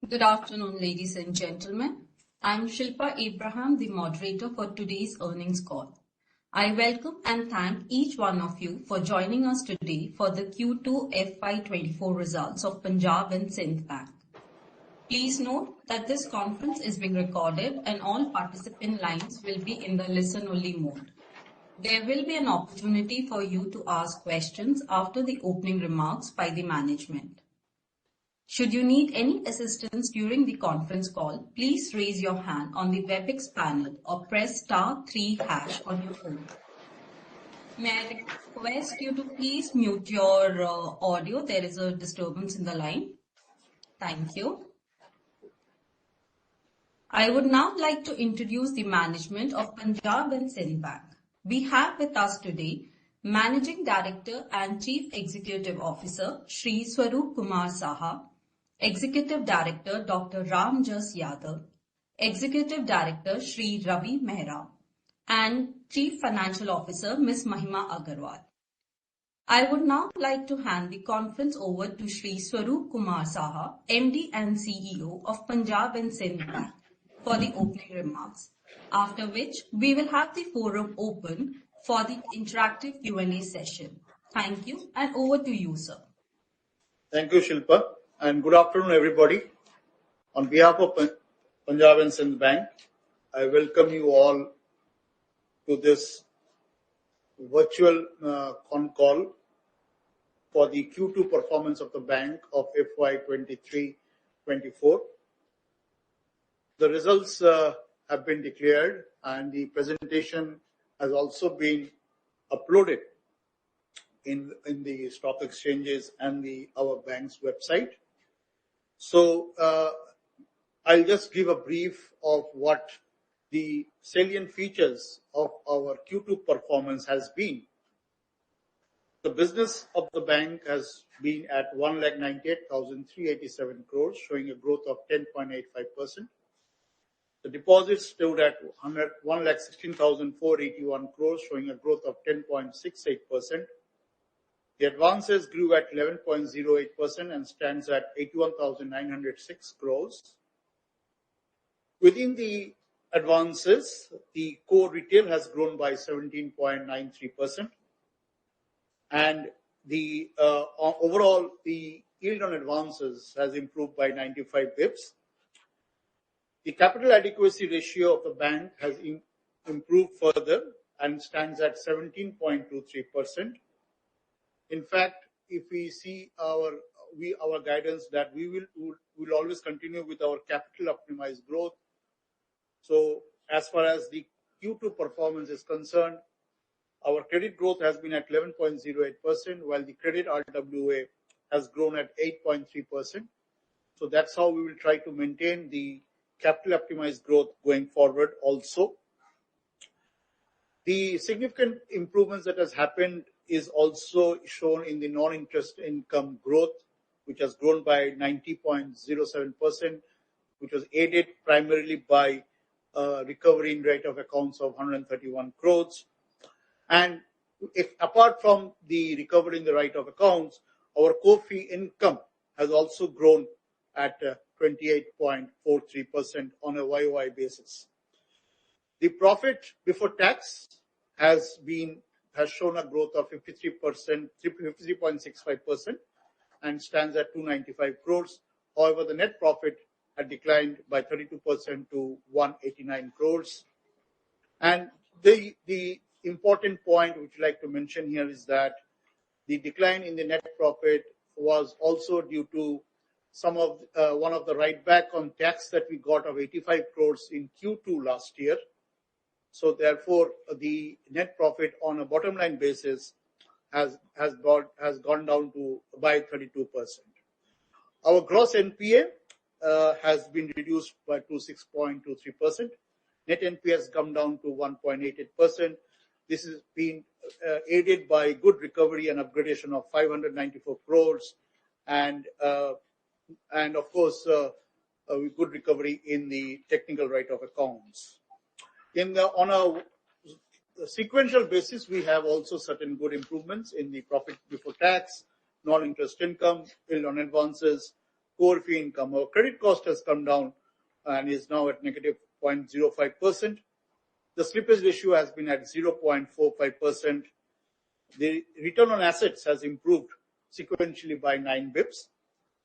Good afternoon, ladies and gentlemen. I'm Shilpa Abraham, the moderator for today's earnings call. I welcome and thank each one of you for joining us today for the Q2 FY24 results of Punjab and Sindh Bank. Please note that this conference is being recorded and all participant lines will be in the listen-only mode. There will be an opportunity for you to ask questions after the opening remarks by the management. Should you need any assistance during the conference call, please raise your hand on the WebEx panel or press *3# on your phone. May I request you to please mute your audio? There is a disturbance in the line. Thank you. I would now like to introduce the management of Punjab and Sindh Bank. We have with us today Managing Director and Chief Executive Officer Shri Swaroop Kumar Saha, Executive Director Dr. Ramjas Yadav, Executive Director Shri Ravi Mehra, and Chief Financial Officer Ms. Mahima Agarwal. I would now like to hand the conference over to Shri Swaroop Kumar Saha, MD and CEO of Punjab and Sindh Bank, for the opening remarks, after which we will have the forum open for the interactive Q&A session. Thank you, and over to you, sir. Thank you, Shilpa, and good afternoon, everybody. On behalf of Punjab and Sindh Bank, I welcome you all to this virtual Concall for the Q2 performance of the bank of FY23-24. The results have been declared and the presentation has also been uploaded in the stock exchanges and our bank's website. So I'll just give a brief of what the salient features of our Q2 performance has been. The business of the bank has been at 1,98,387 crores, showing a growth of 10.85%. The deposits stood at 1,16,481 crores, showing a growth of 10.68%. The advances grew at 11.08% and stands at 81,906 crores. Within the advances, the core retail has grown by 17.93%, and the overall the yield on advances has improved by 95 bips. The capital adequacy ratio of the bank has improved further and stands at 17.23%. In fact, if we see our guidance that we will always continue with our capital optimized growth. So as far as the Q2 performance is concerned, our credit growth has been at 11.08%, while the credit RWA has grown at 8.3%. So that's how we will try to maintain the capital optimized growth going forward also. The significant improvements that has happened is also shown in the non-interest income growth, which has grown by 90.07%, which was aided primarily by recovery in rate of accounts of 131 crores. And apart from the recovery in the right of accounts, our core fee income has also grown at 28.43% on a YOY basis. The profit before tax has shown a growth of 53.65% and stands at 295 crores. However, the net profit had declined by 32% to 189 crores. And the important point which I'd like to mention here is that the decline in the net profit was also due to one of the write back on tax that we got of 85 crores in Q2 last year. So therefore, the net profit on a bottom line basis has gone down by 32%. Our gross NPA has been reduced to 6.23%. Net NPA has come down to 1.88%. This has been aided by good recovery and upgradation of 594 crores and of course good recovery in the technical write of accounts. On a sequential basis, we have also certain good improvements in the profit before tax, non-interest income, yield on advances, core fee income. Our credit cost has come down and is now at negative 0.05%. The slippage ratio has been at 0.45%. The return on assets has improved sequentially by 9 bips.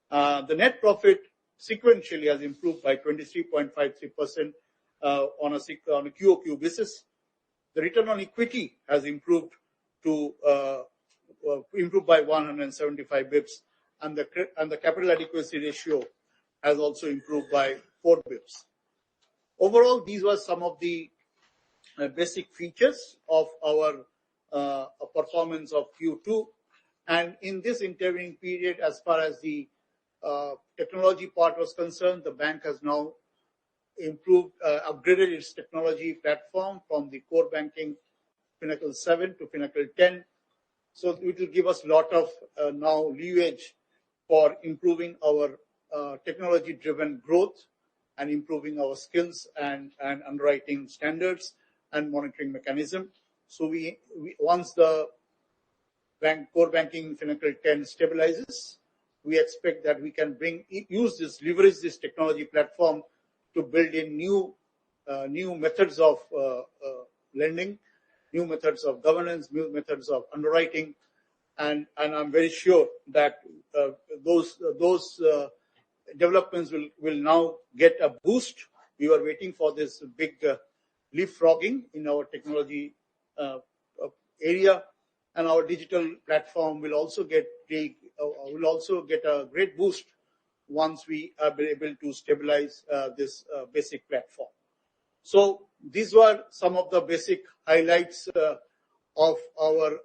The net profit sequentially has improved by 23.53% on a QOQ basis. The return on equity has improved by 175 bips, and the capital adequacy ratio has also improved by 4 bips. Overall, these were some of the basic features of our performance of Q2. And in this intervening period, as far as the technology part was concerned, the bank has now upgraded its technology platform from the core banking Pinnacle 7 to Pinnacle 10. So it will give us a lot of now leverage for improving our technology-driven growth and improving our skills and underwriting standards and monitoring mechanism. So once the core banking Pinnacle 10 stabilizes, we expect that we can leverage this technology platform to build in new methods of lending, new methods of governance, new methods of underwriting, and I'm very sure that those developments will now get a boost. We were waiting for this big leapfrogging in our technology area, and our digital platform will also get a great boost once we are able to stabilize this basic platform. So these were some of the basic highlights of our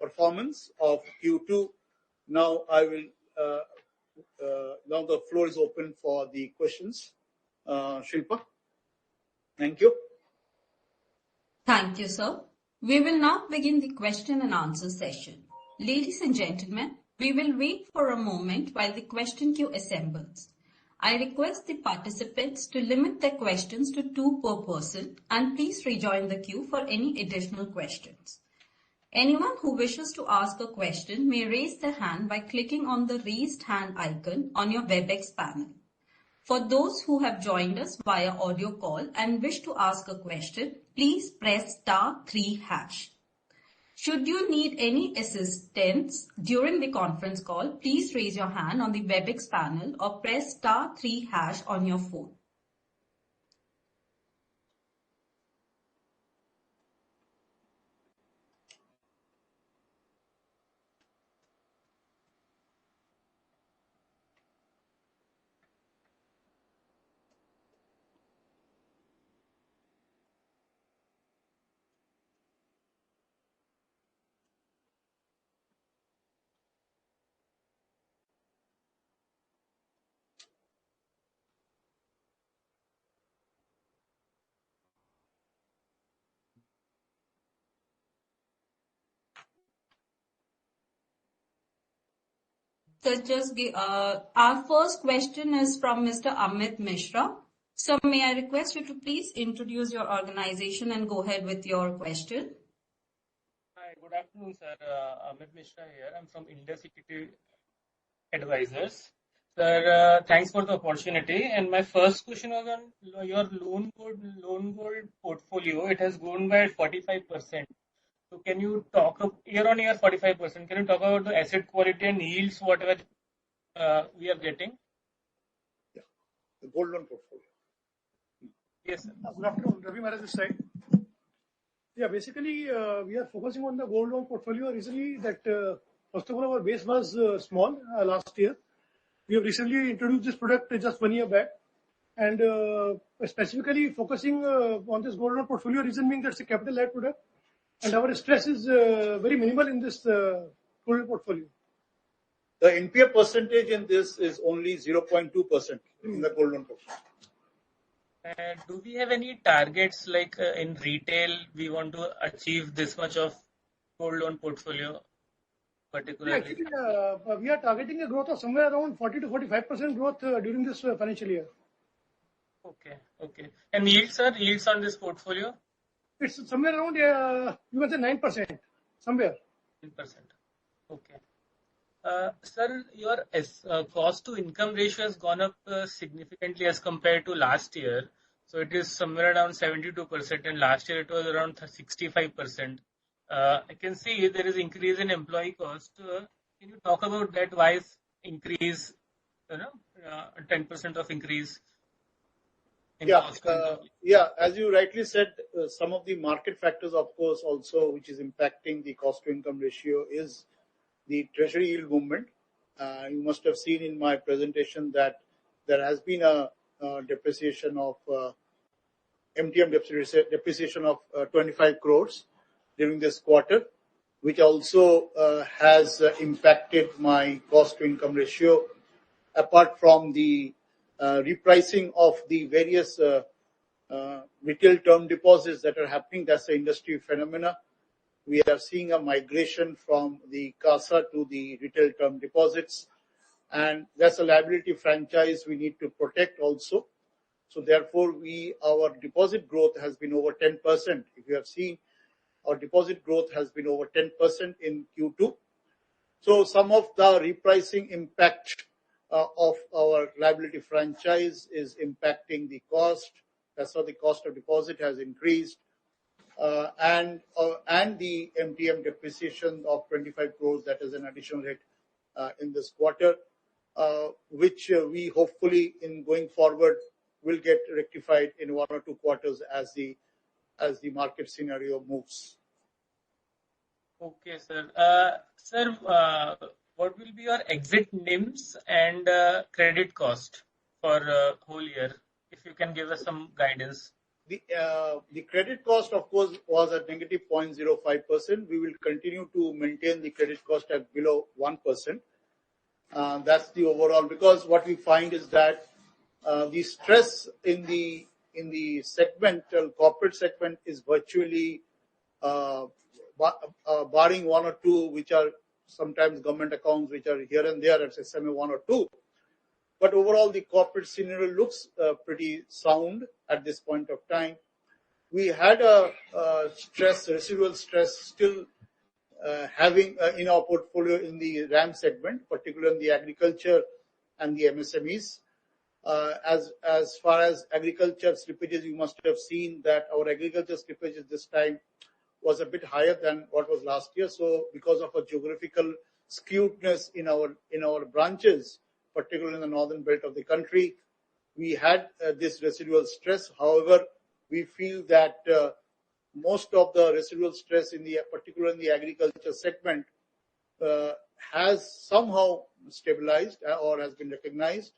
performance of Q2. Now now the floor is open for the questions. Shilpa, thank you. Thank you, sir. We will now begin the question and answer session. Ladies and gentlemen, we will wait for a moment while the question queue assembles. I request the participants to limit their questions to 2 per person, and please rejoin the queue for any additional questions. Anyone who wishes to ask a question may raise their hand by clicking on the raised hand icon on your WebEx panel. For those who have joined us via audio call and wish to ask a question, please press *3#. Should you need any assistance during the conference call, please raise your hand on the WebEx panel or press *3# on your phone. So our first question is from Mr. Amit Mishra. So may I request you to please introduce your organization and go ahead with your question. Hi, good afternoon, sir. Amit Mishra here. I'm from Syndicated Advisors. Sir, thanks for the opportunity. And my first question was on your loan gold portfolio. It has grown by 45%. So can you talk year on year 45%? Can you talk about the asset quality and yields, whatever we are getting? Yeah, the gold loan portfolio. Yes, sir. Good afternoon, Ravi Maharaj this side. Yeah, basically we are focusing on the gold loan portfolio recently. That first of all, our base was small last year. We have recently introduced this product just 1 year back, and specifically focusing on this gold loan portfolio. Reason being that's a capital-light product. And our stress is very minimal in this gold portfolio. The NPA percentage in this is only 0.2% in the gold loan portfolio. Do we have any targets like in retail we want to achieve this much of gold loan portfolio particularly? Yeah, actually, we are targeting a growth of somewhere around 40 to 45% growth during this financial year. Okay. And yields, sir? Yields on this portfolio? It's somewhere around, you can say 9%, somewhere. 9%. Okay. Sir, your cost to income ratio has gone up significantly as compared to last year. So it is somewhere around 72%, and last year it was around 65%. I can see there is increase in employee cost. Can you talk about that? Why is increase, 10% of increase in cost to income? Yeah, as you rightly said, some of the market factors, of course, also which is impacting the cost to income ratio is the treasury yield movement. You must have seen in my presentation that there has been a depreciation of MTM depreciation of 25 crores during this quarter, which also has impacted my cost to income ratio. Apart from the repricing of the various retail term deposits that are happening, that's the industry phenomena. We are seeing a migration from the CASA to the retail term deposits, and that's a liability franchise we need to protect also. So therefore, our deposit growth has been over 10%. If you have seen, our deposit growth has been over 10% in Q2. So some of the repricing impact of our liability franchise is impacting the cost. That's how the cost of deposit has increased. And the MTM depreciation of 25 crores, that is an additional hit in this quarter, which we hopefully in going forward will get rectified in 1 or 2 quarters as the market scenario moves. Okay, sir. Sir, what will be your exit NIMs and credit cost for whole year? If you can give us some guidance. The credit cost, of course, was at negative 0.05%. We will continue to maintain the credit cost at below 1%. That's the overall, because what we find is that the stress in the corporate segment is virtually barring 1 or 2, which are sometimes government accounts, which are here and there at SMA 1 or 2. But overall, the corporate scenario looks pretty sound at this point of time. We had a residual stress still having in our portfolio in the RAM segment, particularly in the agriculture and the MSMEs. As far as agriculture slippages, you must have seen that our agriculture slippages this time was a bit higher than what was last year. So because of a geographical skewedness in our branches, particularly in the northern belt of the country, we had this residual stress. However, we feel that most of the residual stress particularly in the agriculture segment has somehow stabilized or has been recognized.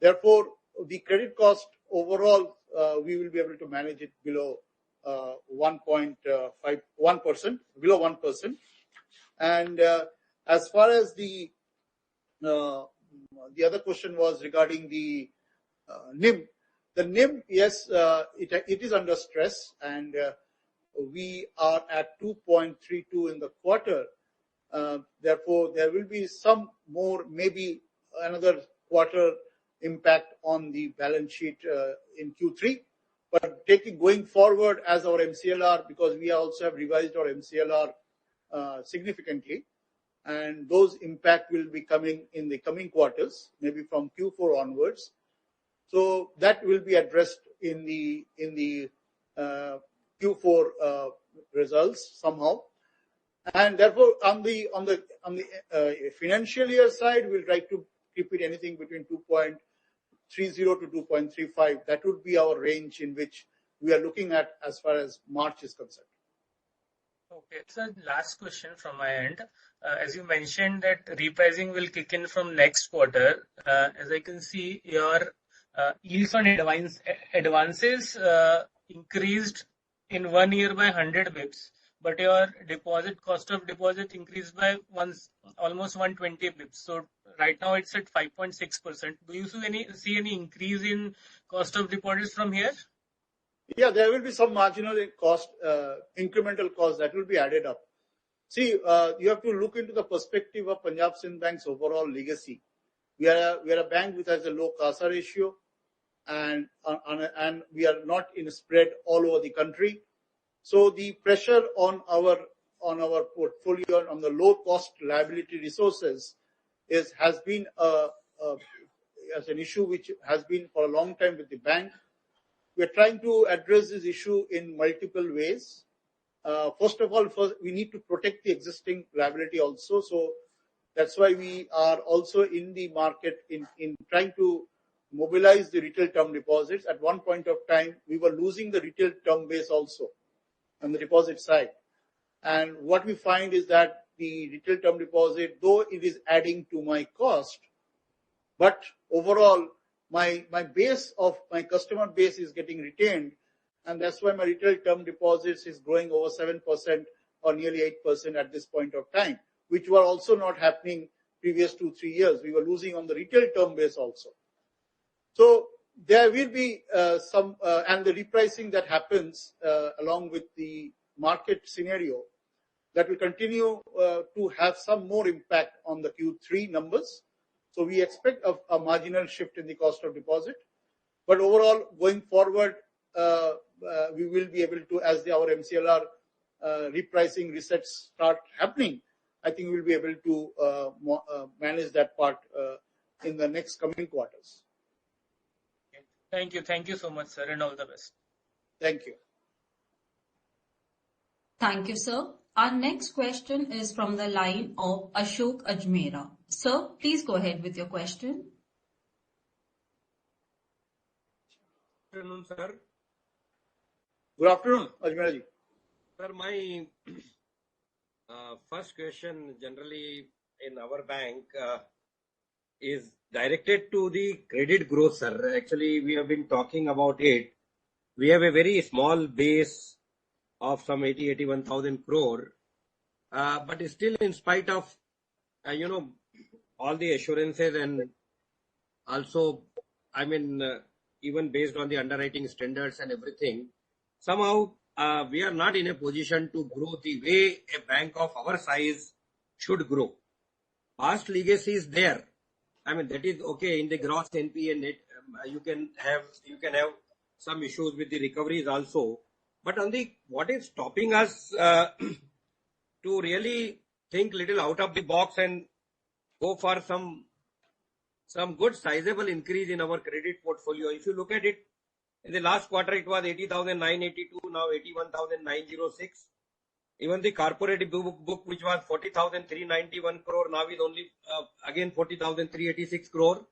Therefore, the credit cost overall, we will be able to manage it below 1%, below 1%. And as far as the other question was regarding the NIM. The NIM, yes, it is under stress, and we are at 2.32 in the quarter. Therefore, there will be some more, maybe another quarter impact on the balance sheet in Q3. But going forward as our MCLR, because we also have revised our MCLR significantly, and those impact will be coming in the coming quarters, maybe from Q4 onwards. So that will be addressed in the Q4 results somehow. And therefore, on the financial year side, we'll try to keep it anything between 2.30 to 2.35. That would be our range in which we are looking at as far as March is concerned. Okay, so last question from my end. As you mentioned that repricing will kick in from next quarter, as I can see, your yields on advances increased in 1 year by 100 bips, but your cost of deposit increased by almost 120 bips. So right now it's at 5.6%. Do you see any increase in cost of deposits from here? Yeah, there will be some marginal cost, incremental cost that will be added up. See, you have to look into the perspective of Punjab Sind Bank's overall legacy. We are a bank which has a low CASA ratio, and we are not in spread all over the country. So the pressure on on our portfolio on the low cost liability resources has been as an issue which has been for a long time with the bank. We are trying to address this issue in multiple ways. First of all, we need to protect the existing liability also. So that's why we are also in the market in trying to mobilize the retail term deposits. At one point of time, we were losing the retail term base also on the deposit side. And what we find is that the retail term deposit, though it is adding to my cost, but overall my base of my customer base is getting retained, and that's why my retail term deposits is growing over 7% or nearly 8% at this point of time, which were also not happening previous 2-3 years. We were losing on the retail term base also. So there will be some and the repricing that happens along with the market scenario that will continue to have some more impact on the Q3 numbers. So we expect a marginal shift in the cost of deposit. But overall, going forward, we will be able to, as our MCLR repricing resets start happening, I think we'll be able to manage that part in the next coming quarters. Thank you. Thank you so much, sir, and all the best. Thank you. Thank you, sir. Our next question is from the line of Ashok Ajmera. Sir, please go ahead with your question. Good afternoon, sir. Good afternoon, Ajmera ji. Sir, my first question generally in our bank is directed to the credit growth, sir. Actually, we have been talking about it. We have a very small base of some 81,000 crore, but still, in spite of all the assurances and also, even based on the underwriting standards and everything, somehow we are not in a position to grow the way a bank of our size should grow. Past legacy is there. That is okay. In the gross NPA and net, you can have some issues with the recoveries also. But on the what is stopping us to really think little out of the box and go for some good sizable increase in our credit portfolio. If you look at it, in the last quarter it was 80,982, now 81,906. Even the corporate book which was 40,391 crore, now is only again 40,386 crore.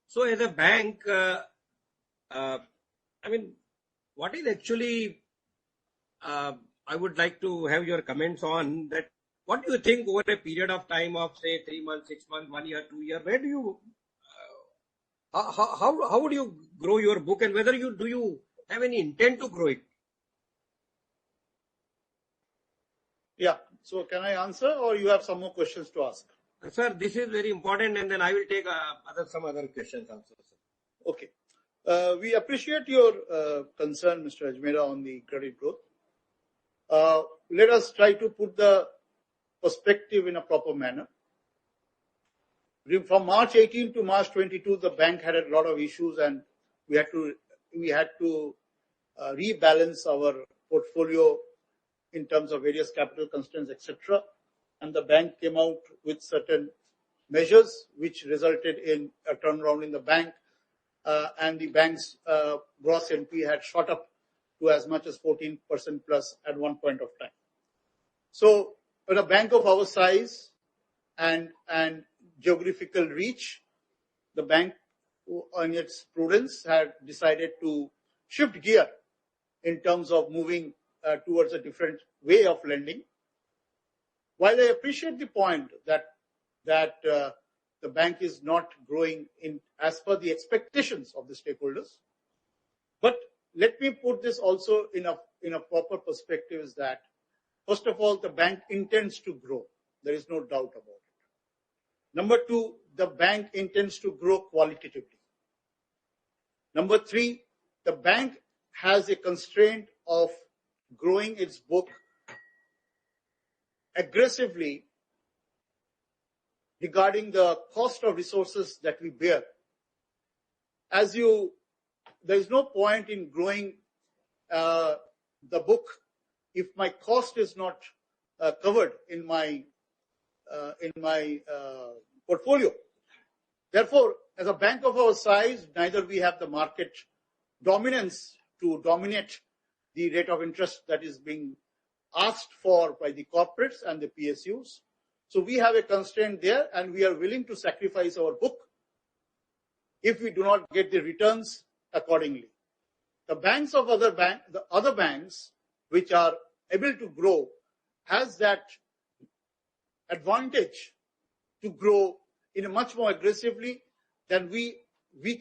So as a bank, what is actually I would like to have your comments on that. What do you think over a period of time of say 3 months, 6 months, 1 year, 2 years? Where do you how would you grow your book, and whether do you have any intent to grow it? Yeah. So can I answer, or you have some more questions to ask? Sir, this is very important, and then I will take some other questions also, sir. Okay. We appreciate your concern, Mr. Ajmera, on the credit growth. Let us try to put the perspective in a proper manner. From March 18 to March 22, the bank had a lot of issues, and we had to rebalance our portfolio in terms of various capital constraints, etc. And the bank came out with certain measures which resulted in a turnaround in the bank, and the bank's gross NPA had shot up to as much as 14% plus at one point of time. So, with a bank of our size and geographical reach, the bank, on its prudence, had decided to shift gear in terms of moving towards a different way of lending. While I appreciate the point that the bank is not growing in as per the expectations of the stakeholders, but let me put this also in a proper perspective, is that first of all, the bank intends to grow. There is no doubt about it. Number two, the bank intends to grow qualitatively. Number three, the bank has a constraint of growing its book aggressively regarding the cost of resources that we bear. There is no point in growing the book if my cost is not covered in my portfolio. Therefore, as a bank of our size, neither we have the market dominance to dominate the rate of interest that is being asked for by the corporates and the PSUs. So we have a constraint there, and we are willing to sacrifice our book if we do not get the returns accordingly. The banks of the other banks which are able to grow has that advantage to grow in a much more aggressively than we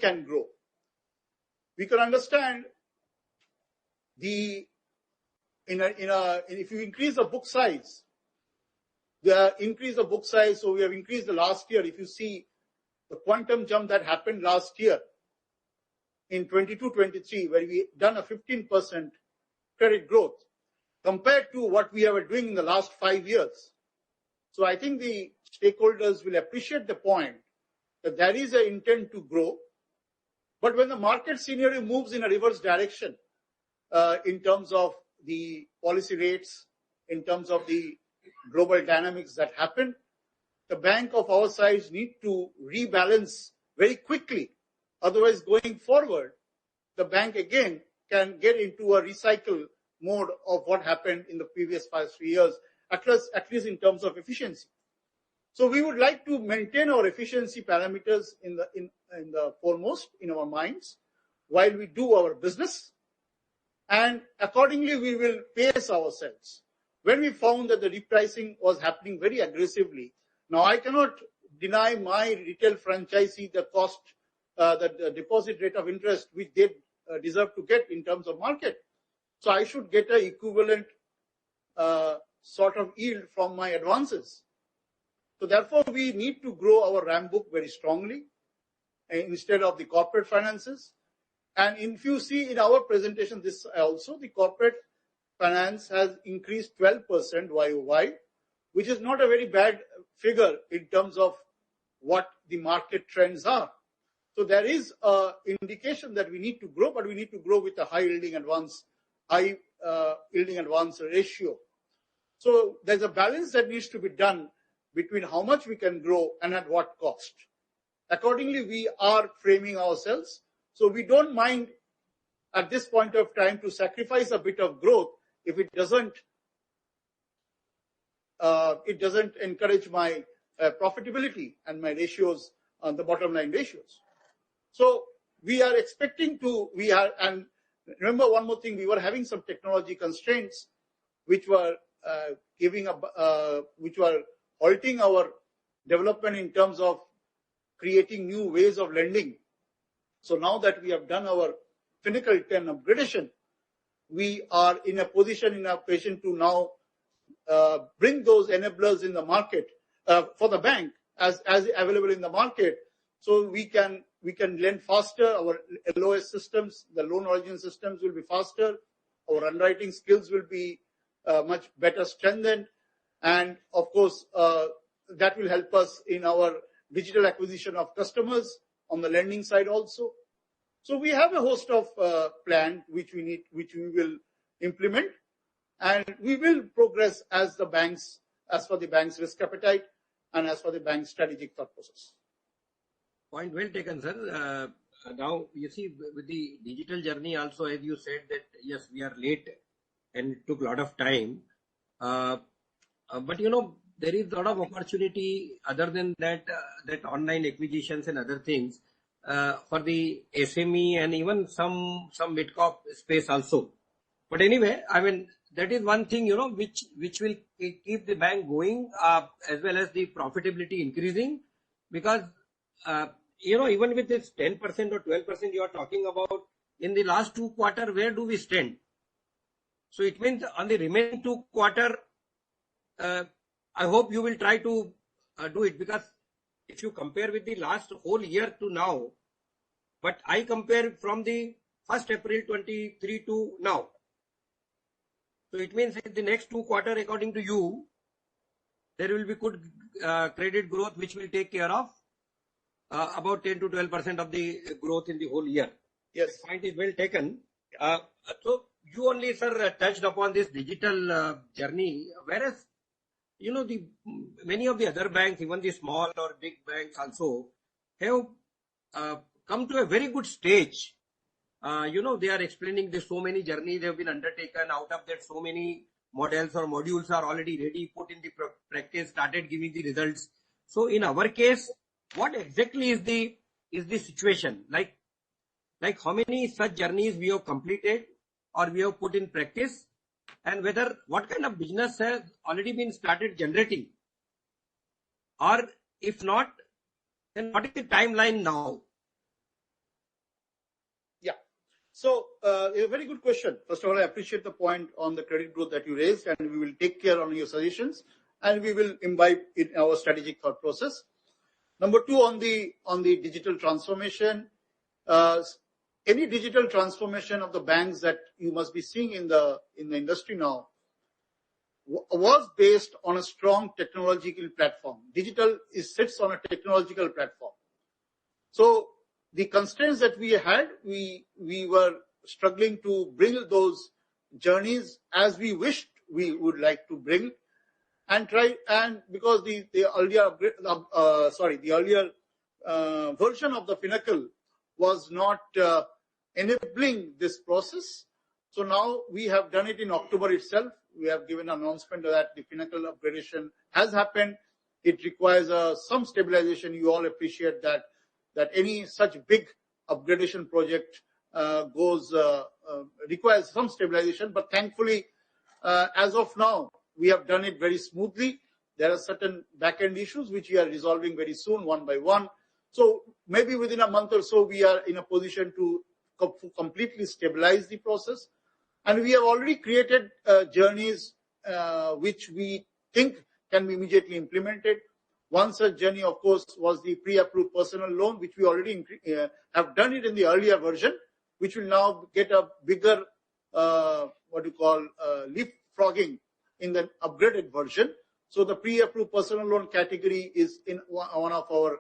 can grow. We can understand if you increase the book size, so we have increased the last year. If you see the quantum jump that happened last year in 22-23, where we done a 15% credit growth compared to what we were doing in the last 5 years. So I think the stakeholders will appreciate the point that there is an intent to grow, but when the market scenario moves in a reverse direction, in terms of the policy rates, in terms of the global dynamics that happen, the bank of our size need to rebalance very quickly. Otherwise, going forward, the bank again can get into a recycle mode of what happened in the previous 5-6 years, at least in terms of efficiency. So we would like to maintain our efficiency parameters in the foremost in our minds while we do our business, and accordingly we will pace ourselves. When we found that the repricing was happening very aggressively, now I cannot deny my retail franchisee the cost, the deposit rate of interest which they deserve to get in terms of market. So I should get an equivalent sort of yield from my advances. So therefore, we need to grow our RAM book very strongly instead of the corporate finances. And if you see in our presentation, this also, the corporate finance has increased 12% YOY, which is not a very bad figure in terms of what the market trends are. So there is an indication that we need to grow, but we need to grow with a high yielding advance ratio. So there's a balance that needs to be done between how much we can grow and at what cost. Accordingly, we are framing ourselves. So we don't mind at this point of time to sacrifice a bit of growth if it doesn't encourage my profitability and my ratios on the bottom line ratios. So we are expecting to, and remember one more thing, we were having some technology constraints which were halting our development in terms of creating new ways of lending. So now that we have done our Pinnacle 10 upgradation, we are in a position to now bring those enablers in the market for the bank as available in the market, so we can lend faster. Our LOS systems, the loan origin systems will be faster. Our underwriting skills will be much better strengthened, and of course that will help us in our digital acquisition of customers on the lending side also. So we have a host of plans which we will implement, and we will progress as for the bank's risk appetite and as for the bank's strategic thought process. Point well taken, sir. Now you see with the digital journey also, as you said that yes, we are late and it took a lot of time, but there is a lot of opportunity other than that online acquisitions and other things for the SME and even some mid-corp space also. But anyway, I mean that is one thing which will keep the bank going as well as the profitability increasing, because even with this 10% or 12% you are talking about, in the last 2 quarters, where do we stand? So it means on the remaining 2 quarters, I hope you will try to do it, because if you compare with the last whole year to now, but I compare from the 1st April 23 to now. So it means in the next 2 quarters, according to you, there will be good credit growth which will take care of about 10 to 12% of the growth in the whole year. Yes. The point is well taken. So you only, sir, touched upon this digital journey, whereas many of the other banks, even the small or big banks also, have come to a very good stage. They are explaining there's so many journeys have been undertaken. Out of that, so many models or modules are already ready, put in the practice, started giving the results. So in our case, what exactly is the situation? Like how many such journeys we have completed or we have put in practice, and whether what kind of business has already been started generating, or if not, then what is the timeline now? Yeah. So a very good question. First of all, I appreciate the point on the credit growth that you raised, and we will take care on your suggestions, and we will imbibe in our strategic thought process. Number two, on the digital transformation, any digital transformation of the banks that you must be seeing in the industry now was based on a strong technological platform. Digital sits on a technological platform. So the constraints that we had, we were struggling to bring those journeys as we wished we would like to bring, and because the earlier version of the Pinnacle was not enabling this process. So now we have done it in October itself. We have given an announcement that the Pinnacle upgradation has happened. It requires some stabilization. You all appreciate that any such big upgradation project requires some stabilization. But thankfully, as of now, we have done it very smoothly. There are certain back-end issues which we are resolving very soon, one by one. So maybe within a month or so, we are in a position to completely stabilize the process. And we have already created journeys which we think can be immediately implemented. One such journey, of course, was the pre-approved personal loan, which we already have done it in the earlier version, which will now get a bigger, leapfrogging in the upgraded version. So the pre-approved personal loan category is in one of our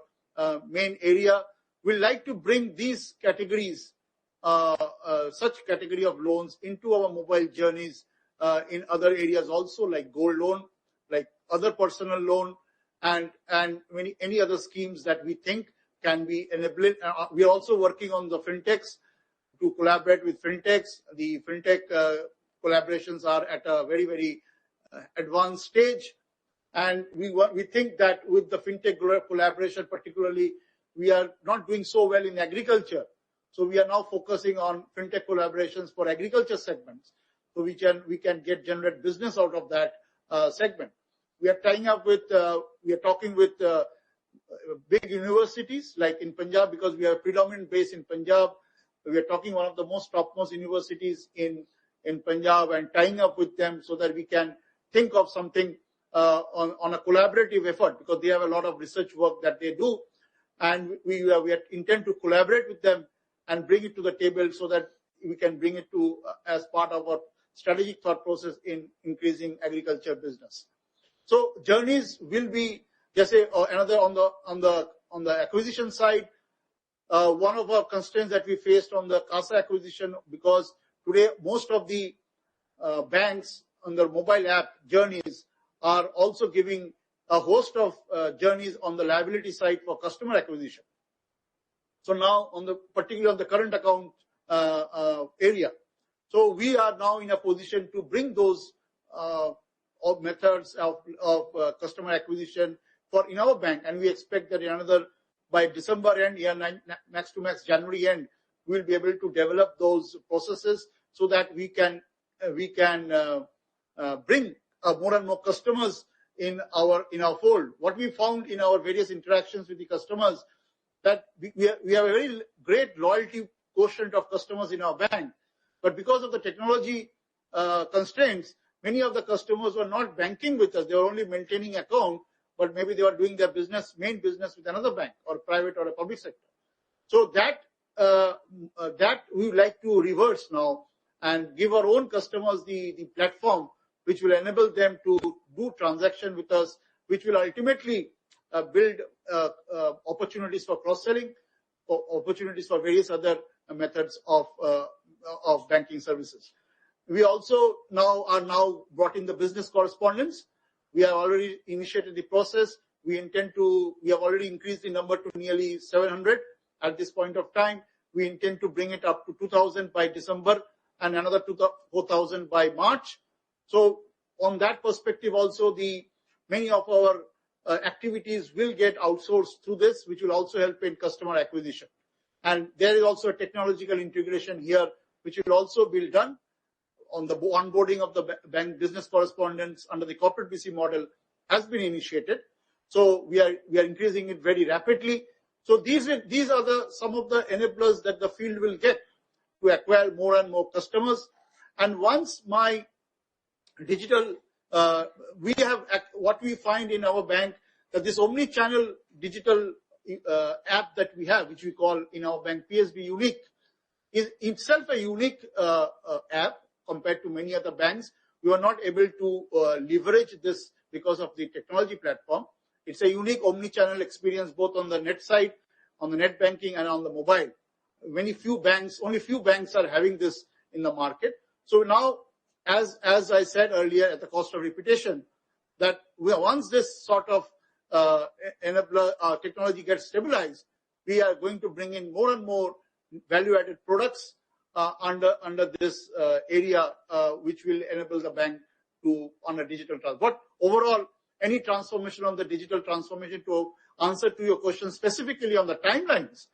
main area. We like to bring these categories, such category of loans, into our mobile journeys in other areas also, like gold loan, like other personal loan, and any other schemes that we think can be enabled. We are also working on the fintechs to collaborate with fintechs. The fintech collaborations are at a very, very advanced stage. And we think that with the fintech collaboration particularly, we are not doing so well in agriculture. So we are now focusing on fintech collaborations for agriculture segments. So we can generate business out of that segment. We are talking with big universities like in Punjab, because we have a predominant base in Punjab. We are talking one of the topmost universities in Punjab and tying up with them so that we can think of something on a collaborative effort, because they have a lot of research work that they do, and we intend to collaborate with them and bring it to the table so that we can bring it to as part of our strategic thought process in increasing agriculture business. So journeys will be just another on the acquisition side. One of our constraints that we faced on the CASA acquisition, because today most of the banks on their mobile app journeys are also giving a host of journeys on the liability side for customer acquisition. So now particularly on the current account area. So we are now in a position to bring those methods of customer acquisition in our bank, and we expect that by December end, max to max January end, we will be able to develop those processes so that we can bring more and more customers in our fold. What we found in our various interactions with the customers, that we have a very great loyalty quotient of customers in our bank, but because of the technology constraints, many of the customers were not banking with us. They were only maintaining account, but maybe they were doing their main business with another bank or private or a public sector. So that we would like to reverse now and give our own customers the platform which will enable them to do transaction with us, which will ultimately build opportunities for cross-selling, opportunities for various other methods of banking services. We also are now brought in the business correspondents. We have already initiated the process. We have already increased the number to nearly 700 at this point of time. We intend to bring it up to 2,000 by December and another 4,000 by March. So on that perspective also, many of our activities will get outsourced through this, which will also help in customer acquisition. And there is also a technological integration here, which will also be done on the onboarding of the bank business correspondents under the corporate BC model has been initiated. So we are increasing it very rapidly. So these are some of the enablers that the field will get to acquire more and more customers. And once my digital, what we find in our bank, that this omni-channel digital app that we have, which we call in our bank PSB Unique, is itself a unique app compared to many other banks. We are not able to leverage this because of the technology platform. It's a unique omni-channel experience, both on the net side, on the net banking, and on the mobile. Only few banks are having this in the market. So now, as I said earlier, at the cost of repetition, that once this sort of enabler technology gets stabilized, we are going to bring in more and more value-added products under this area, which will enable the bank on a digital transformation. But overall, any transformation on the digital transformation, to answer to your question specifically on the timelines,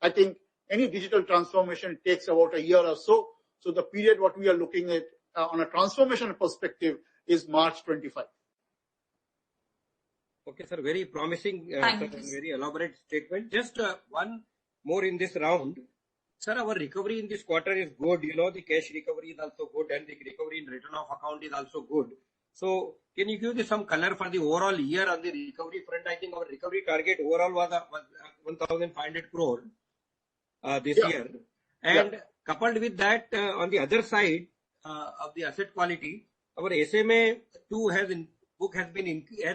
I think any digital transformation takes about a year or so. So the period what we are looking at on a transformation perspective is March 25. Okay, sir. Very promising, very elaborate statement. Just one more in this round. Sir, our recovery in this quarter is good. The cash recovery is also good, and the recovery in return of account is also good. So can you give some color for the overall year on the recovery front? I think our recovery target overall was 1,500 crore this year. And coupled with that, on the other side of the asset quality, our SMA 2 book has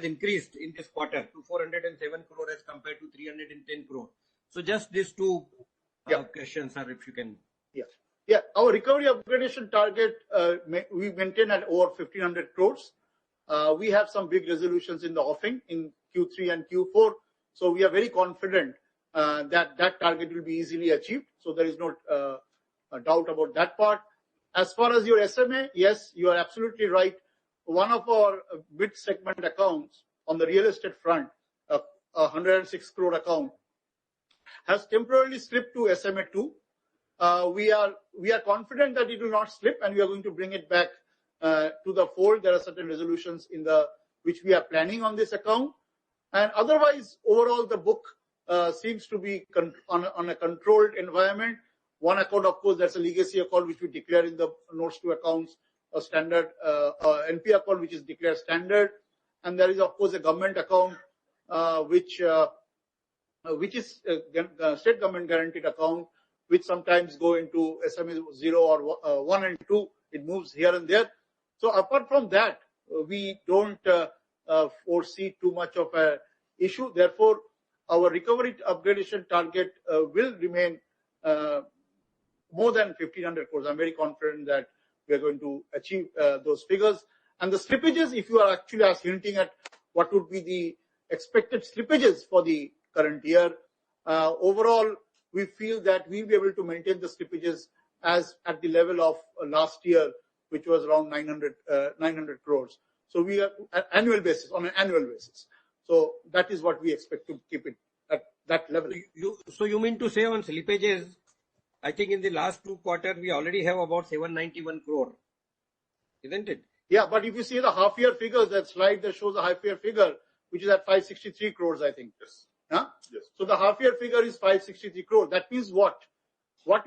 increased in this quarter to 407 crore as compared to 310 crore. So just these two questions, sir, if you can. Yeah, our recovery upgradation target, we maintain at over 1,500 crores. We have some big resolutions in the offing in Q3 and Q4. So we are very confident that target will be easily achieved. So there is no doubt about that part. As far as your SMA, yes, you are absolutely right. One of our mid segment accounts on the real estate front, 106 crore account, has temporarily slipped to SMA 2. We are confident that it will not slip, and we are going to bring it back to the fold. There are certain resolutions which we are planning on this account, and otherwise, overall, the book seems to be on a controlled environment. One account, of course, that's a legacy account which we declare in the notes to accounts, a standard NP account which is declared standard, and there is, of course, a government account which is a state government guaranteed account, which sometimes go into SMA 0 or 1 and 2. It moves here and there. So apart from that, we don't foresee too much of an issue. Therefore, our recovery upgradation target will remain more than 1,500 crores. I'm very confident that we are going to achieve those figures. And the slippages, if you are actually hinting at what would be the expected slippages for the current year, overall, we feel that we'll be able to maintain the slippages as at the level of last year, which was around 900 crores. So we are on an annual basis. So that is what we expect to keep it at that level. So you mean to say on slippages, I think in the last 2 quarters, we already have about 791 crore, isn't it? Yeah, but if you see the half year figures, that slide that shows the half year figure, which is at 563 crores, I think. Yes. Huh? Yes. So the half year figure is 563 crores. That means what? What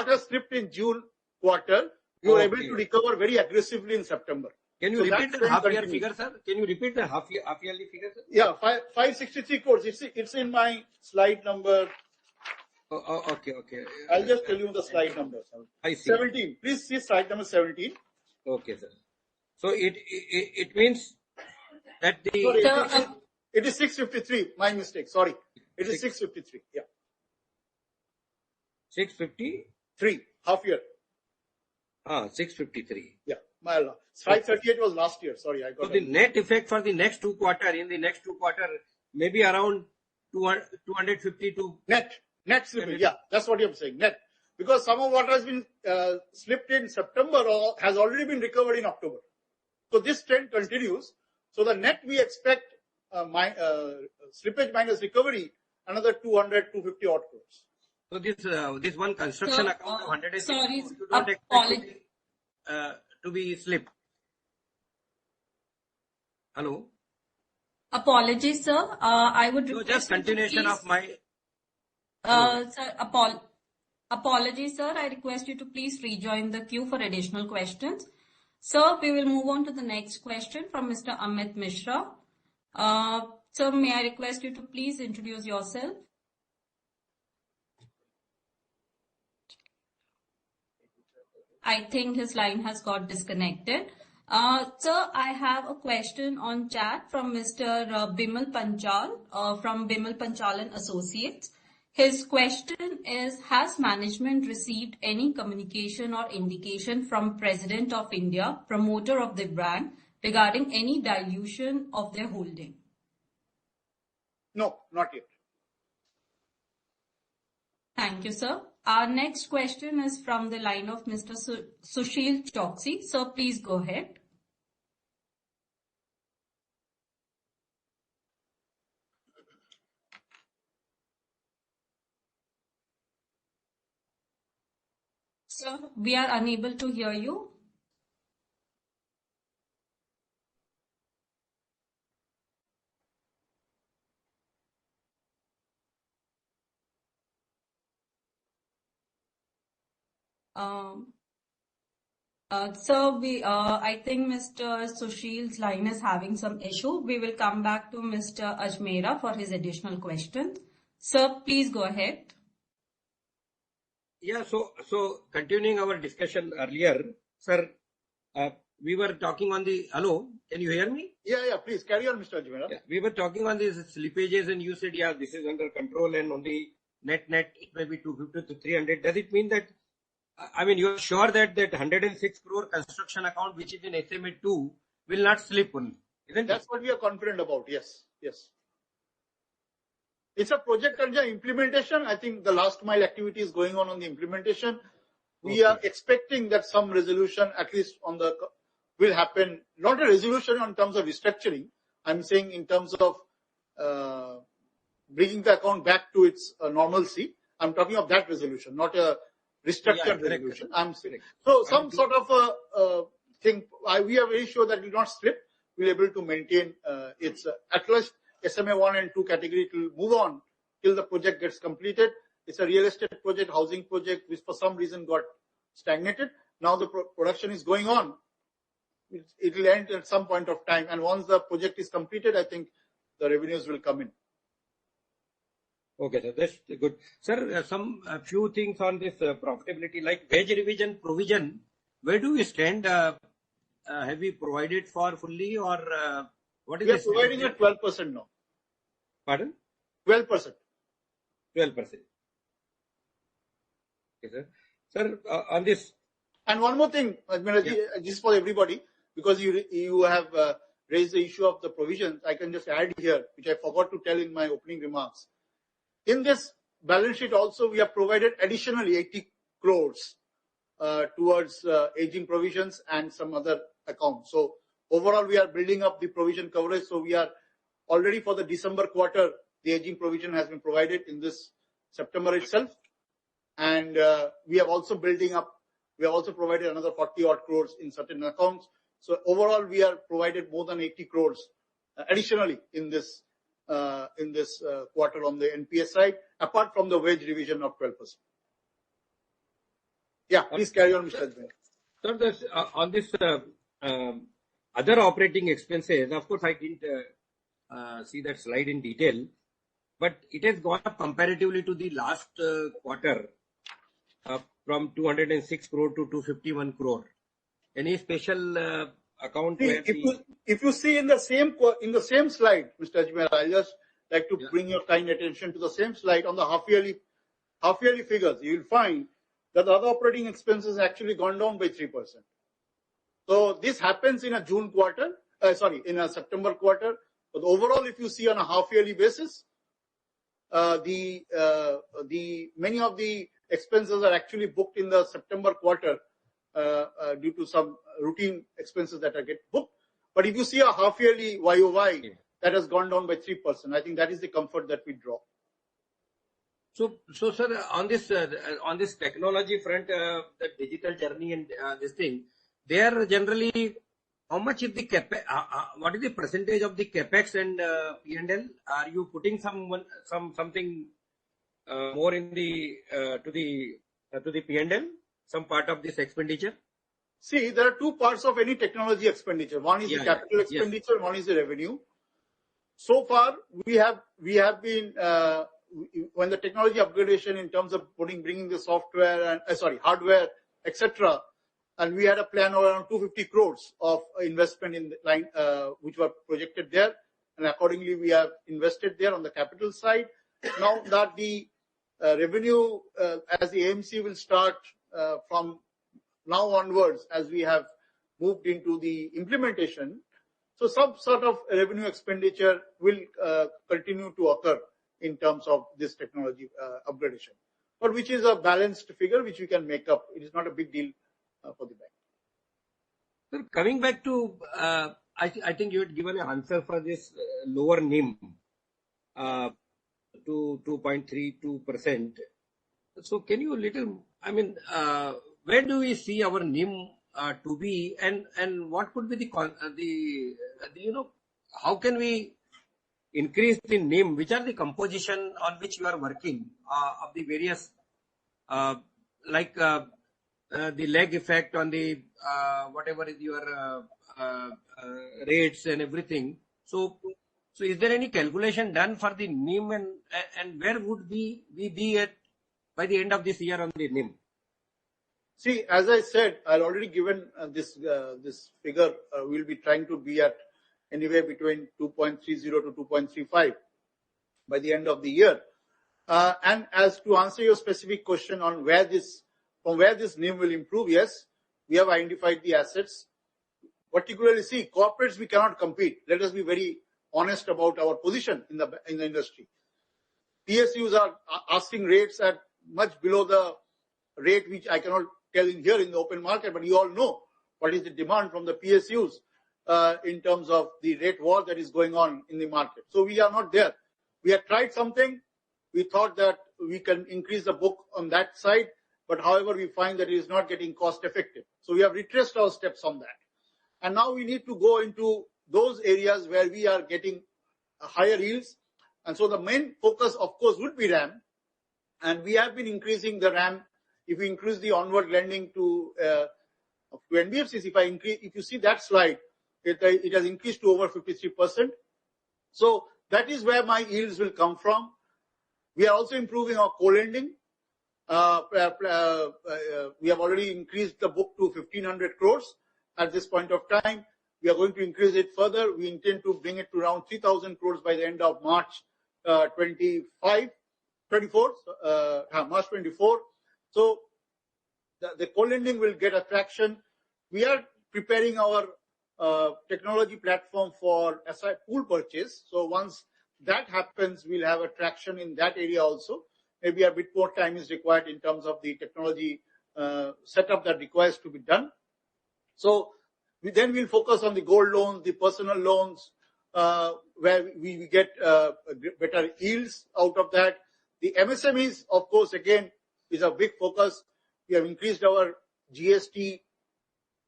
has slipped in June quarter, you were able to recover very aggressively in September. Can you repeat the half year figure, sir? Can you repeat the half yearly figure, sir? Yeah, 563 crores. It's in my slide number. Okay. I'll just tell you the slide number. I see. 17. Please see slide number 17. Okay, sir. So it means that the... Sorry, it is 653. My mistake. Sorry. It is 653. Yeah. 653? 3. Half year. 653. Yeah. Well, 538 was last year. Sorry, I got So the net effect for the next 2 quarter, maybe around 250 to net slippage. Yeah, that's what you're saying. Net. Because some of what has been slipped in September has already been recovered in October. So this trend continues. So the net we expect slippage minus recovery, another 200, 250 odd crores. So this one construction account of 106 sorry, crores, you don't expect to be slipped. Hello? Apologies, sir. I would So request just continuation of my... Sir, apologies, sir. I request you to please rejoin the queue for additional questions. Sir, we will move on to the next question from Mr. Amit Mishra. Sir, may I request you to please introduce yourself? I think his line has got disconnected. Sir, I have a question on chat from Mr. Bimal Panchal from Bimal Panchal and Associates. His question is, has management received any communication or indication from President of India, promoter of the brand, regarding any dilution of their holding? No, not yet. Thank you, sir. Our next question is from the line of Mr. Sushil Choksey. Sir, please go ahead. Sir, we are unable to hear you. So I think Mr. Sushil's line is having some issue. We will come back to Mr. Ajmera for his additional questions. Sir, please go ahead. Yeah, so continuing our discussion earlier, sir, we were talking on the... Hello, can you hear me? Yeah, please carry on, Mr. Ajmera. Yeah, we were talking on these slippages and you said, yeah, this is under control and only net it may be 250 to 300. Does it mean that, I mean, you're sure that 106 crore construction account, which is in SMA2, will not slip only, isn't That's it? what we are confident about, yes. It's a project under implementation. I think the last mile activity is going on the implementation. We are expecting that some resolution, at least will happen. Not a resolution in terms of restructuring. I'm saying in terms of bringing the account back to its normalcy. I'm talking of that resolution, not a restructured resolution. I'm saying. So some sort of thing. We are very sure that it will not slip. We'll be able to maintain its at least SMA 1 and 2 category to move on till the project gets completed. It's a real estate project, housing project, which for some reason got stagnated. Now the production is going on. It will end at some point of time. And once the project is completed, I think the revenues will come in. Okay, sir, that's good. Sir, a few things on this profitability, like wage revision provision. Where do we stand? Have we provided for fully or what is We are providing at 12% now. Pardon? 12%. 12%. Okay, sir. Sir, on this. And one more thing, just for everybody, because you have raised the issue of the provisions, I can just add here, which I forgot to tell in my opening remarks. In this balance sheet also, we have provided additionally 80 crores towards aging provisions and some other accounts. So overall, we are building up the provision coverage. So we are already for the December quarter, the aging provision has been provided in this September itself. And we have also provided another 40 odd crores in certain accounts. So overall, we are provided more than 80 crores additionally in this quarter on the NPS side, apart from the wage revision of 12%. Yeah, please carry on, Mr. Ajmera. Sir, on this other operating expenses, of course, I didn't see that slide in detail, but it has gone up comparatively to the last quarter from 206 crore to 251 crore. Any special account? If you see in the same slide, Mr. Ajmera, I just like to bring your kind attention to the same slide on the half yearly figures. You will find that the other operating expenses actually gone down by 3%. So this happens in a June quarter, in a September quarter. But overall, if you see on a half-yearly basis, many of the expenses are actually booked in the September quarter due to some routine expenses that are get booked. But if you see a half-yearly YOY, that has gone down by 3%. I think that is the comfort that we draw. So sir, on this technology front, the digital journey and this thing, they are generally, how much is the what is the percentage of the capex and P&L? Are you putting something more in the to the P&L, some part of this expenditure? See, there are two parts of any technology expenditure. One is the capital expenditure, one is the revenue. So far, we have been when the technology upgradation in terms of bringing the software and hardware, etc. And we had a plan of around 250 crores of investment in the line, which were projected there. And accordingly, we have invested there on the capital side. Now that the revenue, as the AMC will start from now onwards, as we have moved into the implementation, so some sort of revenue expenditure will continue to occur in terms of this technology upgradation, but which is a balanced figure which we can make up. It is not a big deal for the bank. So coming back to, I think you had given an answer for this lower NIM to 2.32%. So can you where do we see our NIM to be, and what could be the how can we increase the NIM? Which are the composition on which you are working of the various the lag effect on the whatever is your rates and everything. So is there any calculation done for the NIM, and where would we be at by the end of this year on the NIM? See, as I said, I've already given this figure. We'll be trying to be at anywhere between 2.30 to 2.35 by the end of the year. And as to answer your specific question on from where this NIM will improve, yes, we have identified the assets. Particularly, see, corporates we cannot compete. Let us be very honest about our position in the industry. PSUs are asking rates at much below the rate which I cannot tell here in the open market, but you all know what is the demand from the PSUs in terms of the rate war that is going on in the market. So we are not there. We have tried something. We thought that we can increase the book on that side, but however, we find that it is not getting cost effective. So we have retraced our steps on that. And now we need to go into those areas where we are getting higher yields. And so the main focus, of course, would be RAM. And we have been increasing the RAM. If we increase the onward lending to NBFCs, if you see that slide, it has increased to over 53%. So that is where my yields will come from. We are also improving our co-lending. We have already increased the book to 1,500 crores at this point of time. We are going to increase it further. We intend to bring it to around 3,000 crores by the end of March 24. So the co-lending will get attraction. We are preparing our technology platform for SI pool purchase. So once that happens, we'll have attraction in that area also. Maybe a bit more time is required in terms of the technology setup that requires to be done. So we'll focus on the gold loans, the personal loans, where we get better yields out of that. The MSMEs, of course, again, is a big focus. We have increased our GST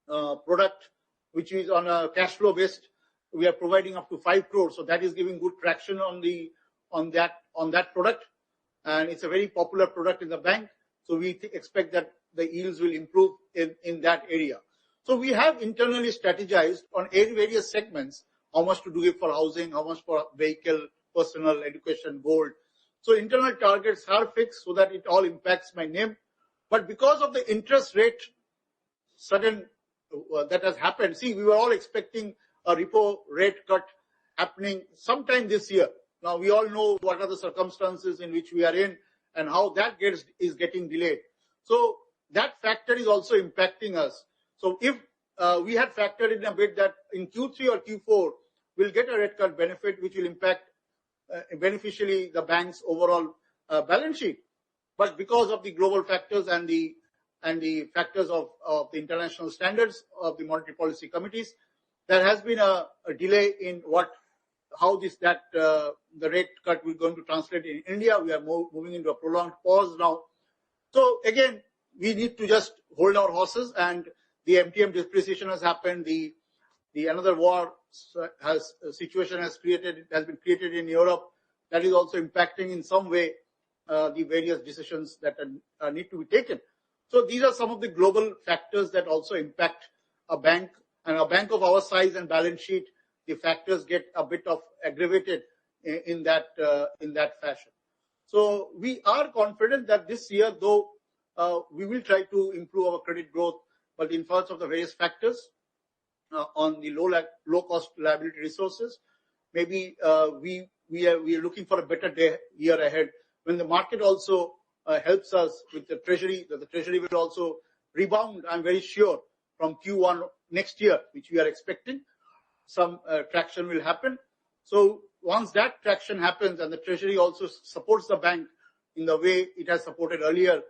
product, which is on a cash flow based. We are providing up to 5 crores. So that is giving good traction on that product. And it's a very popular product in the bank. So we expect that the yields will improve in that area. So we have internally strategized on various segments, how much to do it for housing, how much for vehicle, personal, education, gold. So internal targets are fixed so that it all impacts my NIM. But because of the interest rate sudden that has happened, see, we were all expecting a repo rate cut happening sometime this year. Now we all know what are the circumstances in which we are in and how that is getting delayed. So that factor is also impacting us. So if we had factored in a bit that in Q3 or Q4, we'll get a rate cut benefit, which will impact beneficially the bank's overall balance sheet. But because of the global factors and the factors of the international standards of the monetary policy committees, there has been a delay in how the rate cut will going to translate in India. We are moving into a prolonged pause now. So again, we need to just hold our horses, and the MTM depreciation has happened. The another war situation has been created in Europe. That is also impacting in some way the various decisions that need to be taken. So these are some of the global factors that also impact a bank, and a bank of our size and balance sheet. The factors get a bit of aggravated in that fashion. So we are confident that this year, though, we will try to improve our credit growth, but in face of the various factors on the low cost liability resources, maybe we are looking for a better year ahead when the market also helps us with the treasury. That the treasury will also rebound, I'm very sure, from Q1 next year, which we are expecting. Some traction will happen. So once that traction happens and the treasury also supports the bank in the way it has supported earlier,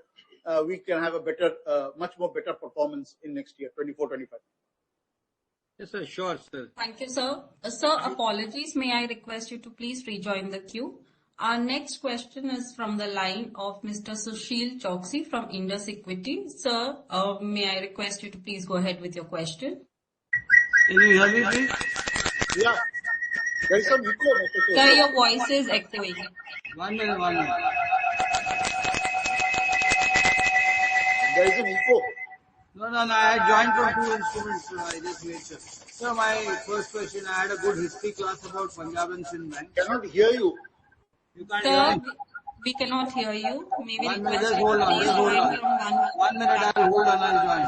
we can have a better, much more better performance in next year, 24-25. Yes, sir. Sure, sir. Thank you, sir. Sir, apologies. May I request you to please rejoin the queue? Our next question is from the line of Mr. Sushil Choksey from Indus Equity. Sir, may I request you to please go ahead with your question? Can you hear me, please? Yeah. There is some echo. Sir, your voice is echoing. 1 minute. There is an echo. No. I had joined from 2 instruments, so I just made sure. So my first question, I had a good history class about Punjab and Sindh Bank. Cannot hear you. You can't Sir, hear me? we cannot hear you. May we 1 minute, request just you hold to on. please join from 1 minute, I'll hold on, I'll join.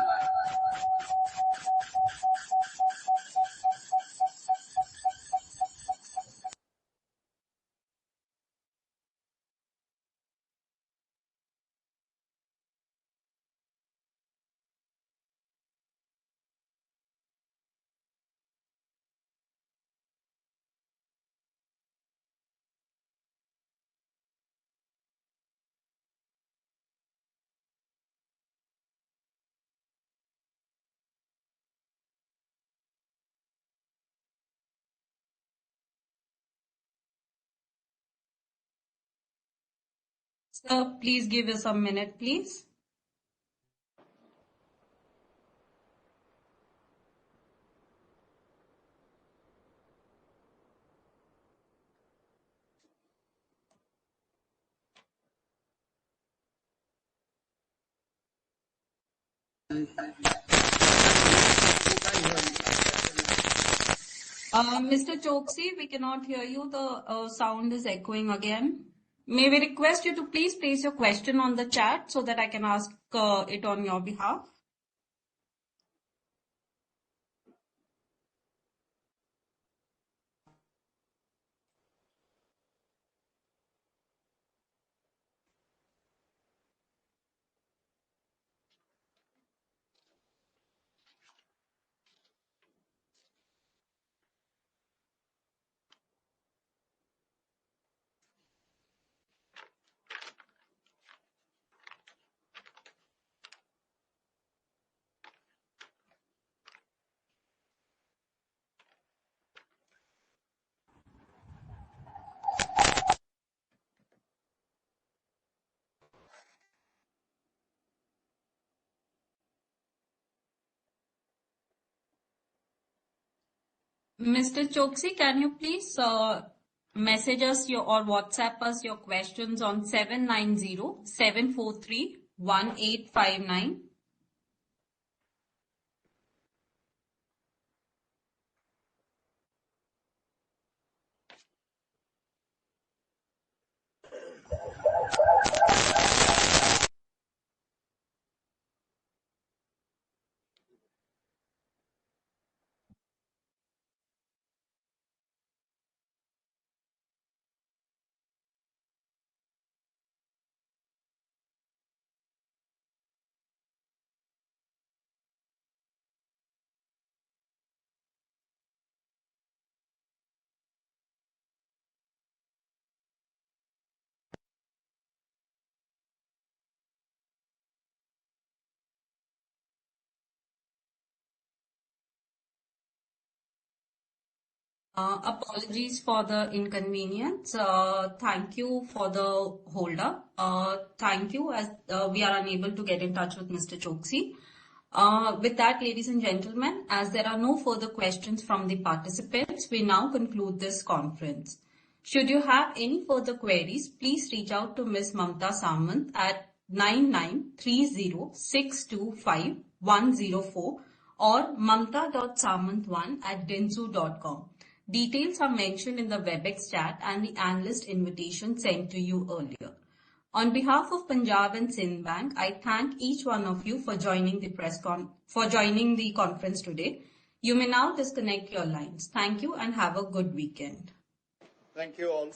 Sir, please give us a minute, please. Mr. Choksey, we cannot hear you. The sound is echoing again. May we request you to please place your question on the chat so that I can ask it on your behalf? Mr. Choksey, can you please message us or WhatsApp us your questions on 790-743-1859? Apologies for the inconvenience. Thank you for the holder. Thank you, as we are unable to get in touch with Mr. Choksi. With that, ladies and gentlemen, as there are no further questions from the participants, we now conclude this conference. Should you have any further queries, please reach out to Ms. Mamta Samant at 9930625104 or mamta.samant1@dentsu.com. Details are mentioned in the WebEx chat and the analyst invitation sent to you earlier. On behalf of Punjab and Sindh Bank, I thank each one of you for joining the conference today. You may now disconnect your lines. Thank you and have a good weekend. Thank you all.